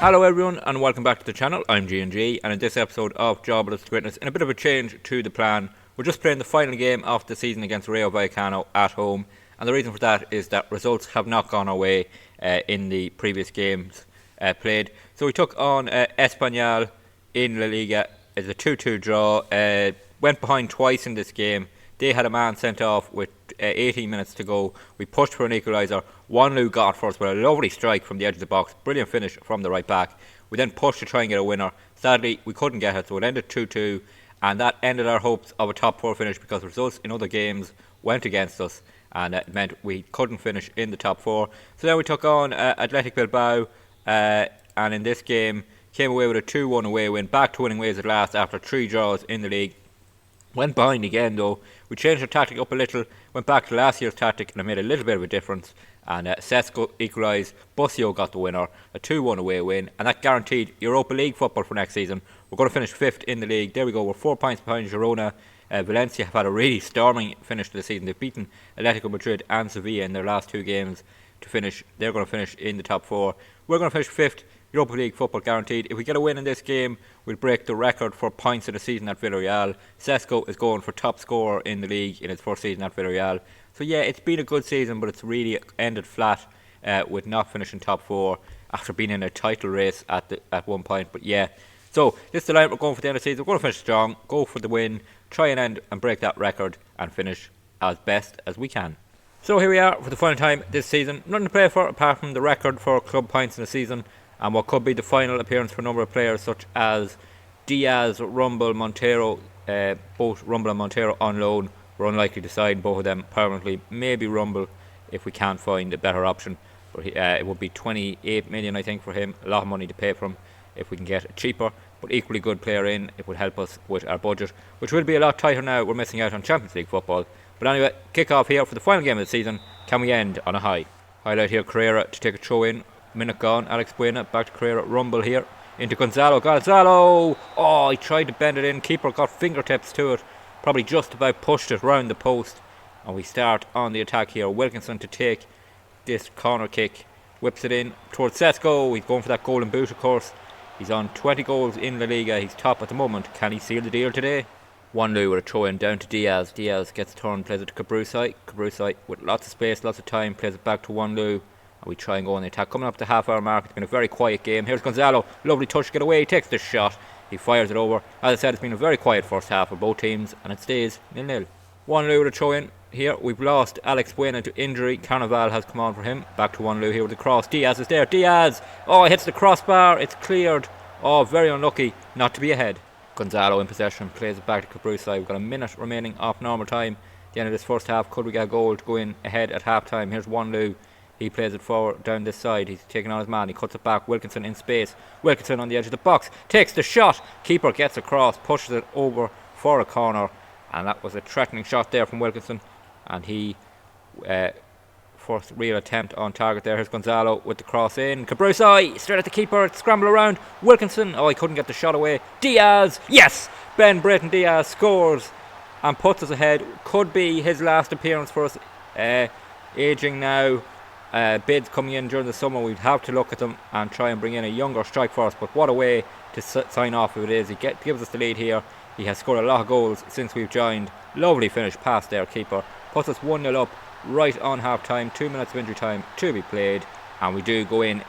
Hello everyone and welcome back to the channel. I'm G&G, and in this episode of Jobless to Greatness, in a bit of a change to the plan, we're just playing the final game of the season against Rayo Vallecano at home, and the reason for that is that results have not gone our way in the previous games played. So we took on Espanyol in La Liga. It's a 2-2 draw. Went behind twice in this game. They had a man sent off with 18 minutes to go. We pushed for an equaliser. Wanlu got it first with a lovely strike from the edge of the box. Brilliant finish from the right back. We then pushed to try and get a winner. Sadly, we couldn't get it, so it ended 2-2. And that ended our hopes of a top four finish because results in other games went against us. And it meant we couldn't finish in the top four. So then we took on Athletic Bilbao. And in this game, came away with a 2-1 away win. Back to winning ways at last after 3 draws in the league. Went behind again though. We changed our tactic up a little, went back to last year's tactic, and it made a little bit of a difference. And Sesko equalised, Busio got the winner, a 2-1 away win, and that guaranteed Europa League football for next season. We're going to finish 5th in the league. There we go, we're 4 points behind Girona. Valencia have had a really storming finish to the season. They've beaten Atletico Madrid and Sevilla in their last 2 games to finish. They're going to finish in the top 4. We're going to finish 5th. Europa League football guaranteed. If we get a win in this game, we'll break the record for points of the season at Villarreal. Sesko is going for top scorer in the league in his first season at Villarreal. So yeah, it's been a good season, but it's really ended flat with not finishing top 4 after being in a title race at one point. But yeah, so this is the line we're going for the end of the season. We're going to finish strong, go for the win, try and end and break that record and finish as best as we can. So here we are for the final time this season. Nothing to play for apart from the record for club points in the season, and what could be the final appearance for a number of players such as Diaz, Rumble, Montero. Both Rumble and Montero on loan. We're unlikely to sign both of them permanently. Maybe Rumble if we can't find a better option. But it would be 28 million I think for him. A lot of money to pay for him if we can get a cheaper but equally good player in. It would help us with our budget, which will be a lot tighter now. We're missing out on Champions League football. But anyway, kick off here for the final game of the season. Can we end on a high? Highlight here, Carrera to take a throw in. Minute gone, Alex Buena back to Carrera. Rumble here into Gonzalo. Oh, he tried to bend it in. Keeper got fingertips to it. Probably just about pushed it round the post. And we start on the attack here. Wilkinson to take this corner kick. Whips it in towards Sesko. He's going for that golden boot, of course. He's on 20 goals in La Liga. He's top at the moment. Can he seal the deal today? Wanlu with a throw in down to Diaz. Diaz gets a turn, plays it to Cabrusai. Cabrusai with lots of space, lots of time, plays it back to Wanlu. We try and go on the attack. Coming up the half-hour mark, it's been a very quiet game. Here's Gonzalo, lovely touch, get away, he takes the shot, he fires it over. As I said, it's been a very quiet first half for both teams, and it stays 0-0. 1-0 with a throw in here. We've lost Alex Buena to injury. Carnival has come on for him. Back to 1-0 here with the cross. Diaz is there. Diaz! Oh, he hits the crossbar. It's cleared. Oh, very unlucky not to be ahead. Gonzalo in possession, plays it back to Cabrusai. We've got a minute remaining off normal time. At the end of this first half, could we get a goal to go in ahead at half time? Here's 1-0. He plays it forward down this side. He's taking on his man. He cuts it back. Wilkinson in space. Wilkinson on the edge of the box. Takes the shot. Keeper gets across. Pushes it over for a corner. And that was a threatening shot there from Wilkinson. And he, first real attempt on target there. Here's Gonzalo with the cross in. Cabrusai straight at the keeper. Scramble around. Wilkinson. Oh, he couldn't get the shot away. Diaz. Yes! Ben Britton Diaz scores and puts us ahead. Could be his last appearance for us. Aging now. Bids coming in during the summer, we'd have to look at them and try and bring in a younger strike force. But what a way to sign off if it is. He gives us the lead here. He has scored a lot of goals since we've joined. Lovely finish past their keeper. Puts us 1-0 up right on half time. 2 minutes of injury time to be played, and we do go in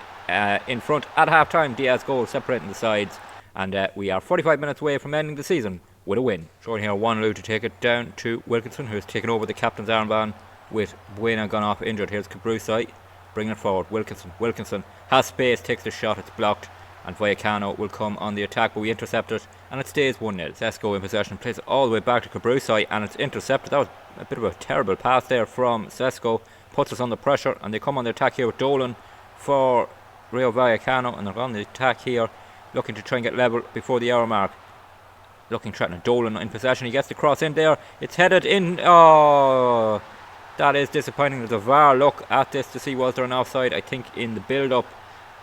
front at half time. Diaz goal separating the sides, and we are 45 minutes away from ending the season with a win. Showing here Wanlu to take it down to Wilkinson, who has taken over the captain's armband with Buena gone off injured. Here's Cabrusai bringing it forward. Wilkinson has space, takes the shot, it's blocked, and Vallecano will come on the attack, but we intercept it and it stays 1-0. Sesko in possession, plays it all the way back to Cabrusai, and it's intercepted. That was a bit of a terrible pass there from Sesko. Puts us under pressure, and they come on the attack here with Dolan for Rayo Vallecano, and they're on the attack here looking to try and get level before the hour mark. Looking threatening. Dolan in possession, he gets the cross in there, it's headed in. Oh, that is disappointing. There's a VAR look at this to see was there an offside, I think, in the build-up.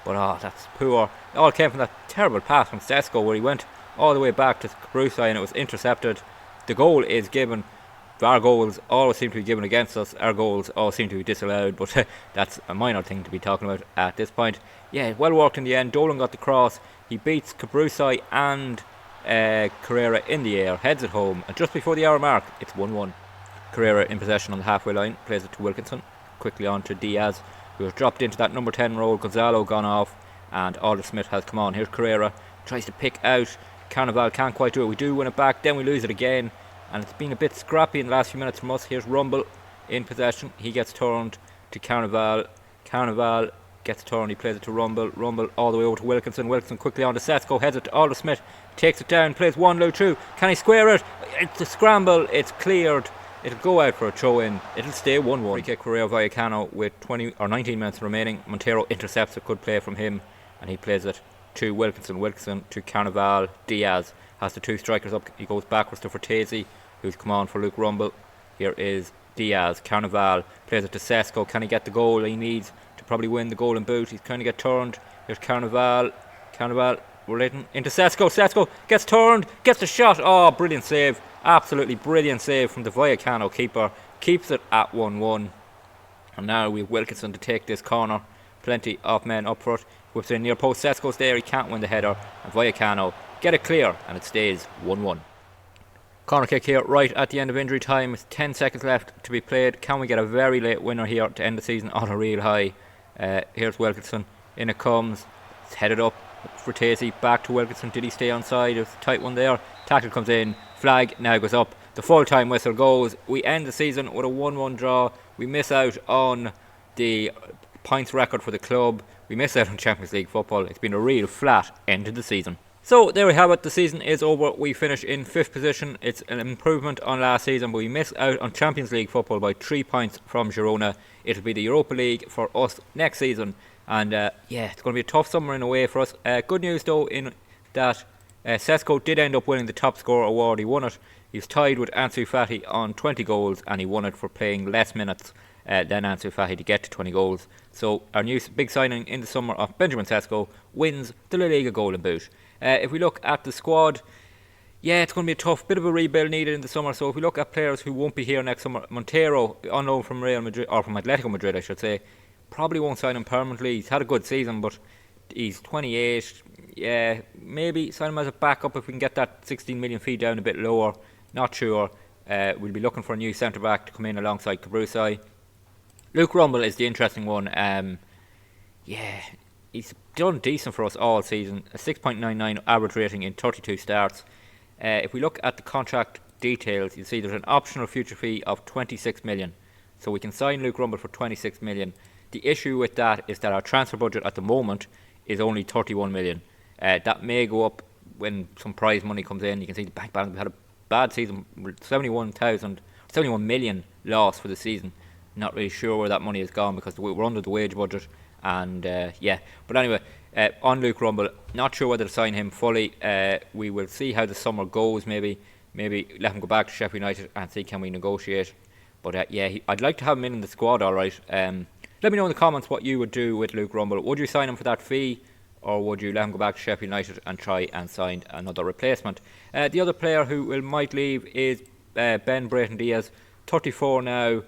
But that's poor. It all came from that terrible pass from Sesko where he went all the way back to Cabrusai and it was intercepted. The goal is given VAR goals always seem to be given against us. Our goals always seem to be disallowed, but that's a minor thing to be talking about at this point. Yeah, well worked in the end. Dolan got the cross. He beats Cabrusai and Carrera in the air, heads it home, and just before the hour mark, it's 1-1. Carrera in possession on the halfway line, plays it to Wilkinson, quickly on to Diaz, who has dropped into that number 10 role. Gonzalo gone off, and Alder Smith has come on. Here's Carrera, tries to pick out. Carnival can't quite do it. We do win it back, then we lose it again, and it's been a bit scrappy in the last few minutes from us. Here's Rumble in possession. He gets turned to Carnival. Carnival gets turned. He plays it to Rumble. Rumble all the way over to Wilkinson. Wilkinson quickly on to Sesko. Heads it to Alder Smith. Takes it down. Plays one low through. Can he square it? It's a scramble. It's cleared. It'll go out for a throw in. It'll stay 1-1. Free kick for Rayo Vallecano with 19 minutes remaining. Montero intercepts a good play from him, and he plays it to Wilkinson. Wilkinson to Carnival. Diaz has the two strikers up. He goes backwards to Fortesi, who's come on for Luke Rumble. Here is Diaz. Carnival plays it to Sesko. Can he get the goal he needs to probably win the golden boot? He's trying to get turned. Here's Carnival. Carnival relating into Sesko. Sesko gets turned, gets the shot. Oh, brilliant save. Absolutely brilliant save from the Vallecano keeper. Keeps it at 1-1. And now we have Wilkinson to take this corner. Plenty of men up front. Whips in near post. Sesko's there. He can't win the header. And Vallecano get it clear, and it stays 1-1. Corner kick here right at the end of injury time. It's 10 seconds left to be played. Can we get a very late winner here to end the season on a real high? Here's Wilkinson. In it comes. It's headed up. Fortesi back to Wilkinson. Did he stay onside? It's a tight one there. Tackle comes in. Flag now goes up. The full-time whistle goes. We end the season with a 1-1 draw. We miss out on the points record for the club. We miss out on Champions League football. It's been a real flat end to the season. So there we have it. The season is over. We finish in 5th position. It's an improvement on last season, but we miss out on Champions League football by 3 points from Girona. It'll be the Europa League for us next season. And it's going to be a tough summer in a way for us. Good news though in that Sesko did end up winning the top scorer award. He won it. He was tied with Ansu Fati on 20 goals, and he won it for playing less minutes than Ansu Fati to get to 20 goals. So our new big signing in the summer of Benjamin Sesko wins the La Liga golden boot. If we look at the squad, it's going to be a tough bit of a rebuild needed in the summer. So if we look at players who won't be here next summer, Montero, on loan from Real Madrid, or from Atletico Madrid I should say, probably won't sign him permanently. He's had a good season, but he's 28. Yeah, maybe sign him as a backup if we can get that 16 million fee down a bit lower. Not sure. We'll be looking for a new centre back to come in alongside Cabrusai. Luke Rumble is the interesting one. He's done decent for us all season. A 6.99 average rating in 32 starts. If we look at the contract details, you'll see there's an optional future fee of 26 million. So we can sign Luke Rumble for 26 million. The issue with that is that our transfer budget at the moment is only 31 million. That may go up when some prize money comes in. You can see the bank balance. We had a bad season, 71 million loss for the season. Not really sure where that money has gone because we're under the wage budget. And but anyway, on Luke Rumble, not sure whether to sign him fully. We will see how the summer goes. Maybe let him go back to Sheffield United and see can we negotiate. But I'd like to have him in the squad. All right. Let me know in the comments what you would do with Luke Rumble. Would you sign him for that fee, or would you let him go back to Sheffield United and try and sign another replacement? The other player who might leave is Ben Brayton Diaz, 34 now.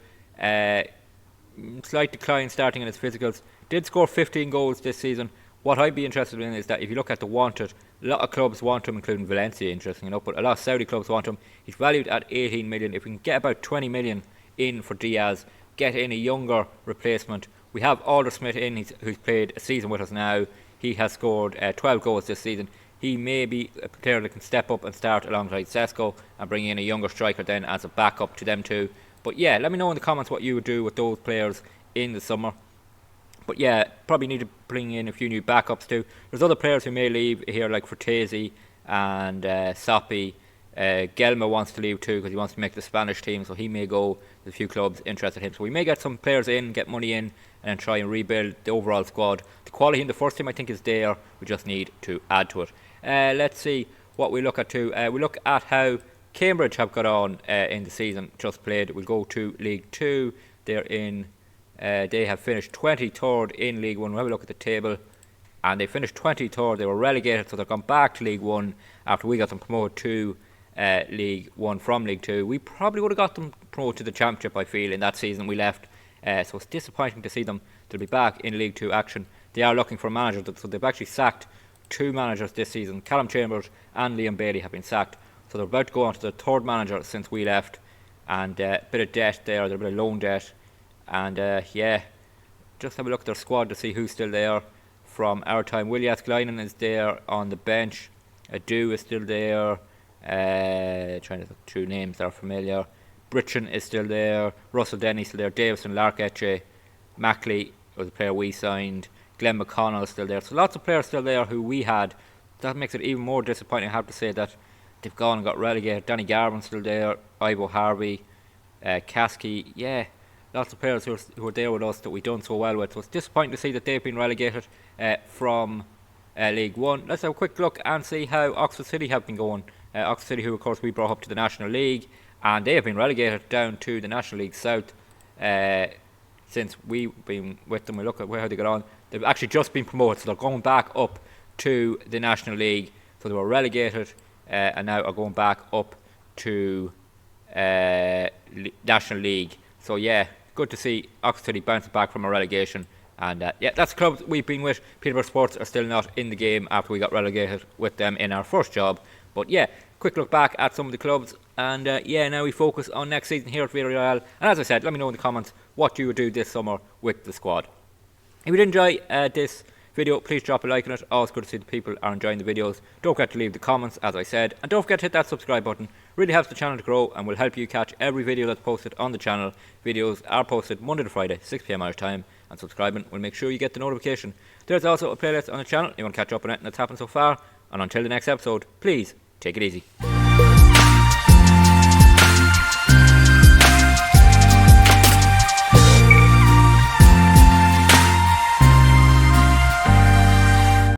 Slight decline starting in his physicals. Did score 15 goals this season. What I'd be interested in is that if you look at the wanted, a lot of clubs want him, including Valencia, interesting enough, but a lot of Saudi clubs want him. He's valued at 18 million. If we can get about 20 million in for Diaz, get in a younger replacement. We have Alder Smith in, who's played a season with us now. He has scored 12 goals this season. He may be a player that can step up and start alongside Sesko and bring in a younger striker then as a backup to them too. But let me know in the comments what you would do with those players in the summer. But probably need to bring in a few new backups too. There's other players who may leave here like Fortesi and Sopi. Gelma wants to leave too because he wants to make the Spanish team, so he may go. There's a few clubs interested in him. So we may get some players in, get money in, and then try and rebuild the overall squad. The quality in the first team I think is there. We just need to add to it. Let's see what we look at too. We look at how Cambridge have got on in the season just played. We'll go to League 2. They're in... they have finished 23rd in League 1. We'll have a look at the table. And they finished 23rd. They were relegated, so they've gone back to League 1 after we got them promoted to League 1 from League 2. We probably would have got them promoted to the Championship, I feel, in that season we left. So it's disappointing to see them. They'll be back in League 2 action. They are looking for managers, so they've actually sacked 2 managers this season. Callum Chambers and Liam Bailey have been sacked. So they're about to go on to the 3rd manager since we left. And a bit of debt there, a bit of loan debt. And just have a look at their squad to see who's still there from our time. Willie Askelainen is there on the bench. Adu is still there. Trying to look through names that are familiar. Britchin is still there. Russell Denny is still there. Davison, Lark Etche, Mackley was a player we signed. Glenn McConnell is still there. So lots of players still there who we had. That makes it even more disappointing, I have to say, that they've gone and got relegated. Danny Garvin's still there. Ivo Harvey, Kasky. Yeah, lots of players who are there with us that we've done so well with. So it's disappointing to see that they've been relegated from League 1. Let's have a quick look and see how Oxford City have been going. Oxford City, who of course we brought up to the National League, and they have been relegated down to the National League South since we've been with them. We look at how they got on. They've actually just been promoted, so they're going back up to the National League. So they were relegated and now are going back up to National League. So yeah, good to see Oxford City bouncing back from a relegation. And that's the clubs we've been with. Peterborough Sports are still not in the game after we got relegated with them in our first job. But yeah, quick look back at some of the clubs. And now we focus on next season here at Villarreal. And as I said, let me know in the comments what you would do this summer with the squad. If you did enjoy this video, please drop a like on it. Always good to see the people are enjoying the videos. Don't forget to leave the comments, as I said. And don't forget to hit that subscribe button. Really helps the channel to grow and will help you catch every video that's posted on the channel. Videos are posted Monday to Friday, 6 PM Irish time. And subscribing will make sure you get the notification. There's also a playlist on the channel if you want to catch up on anything that's happened so far. And until the next episode, please take it easy.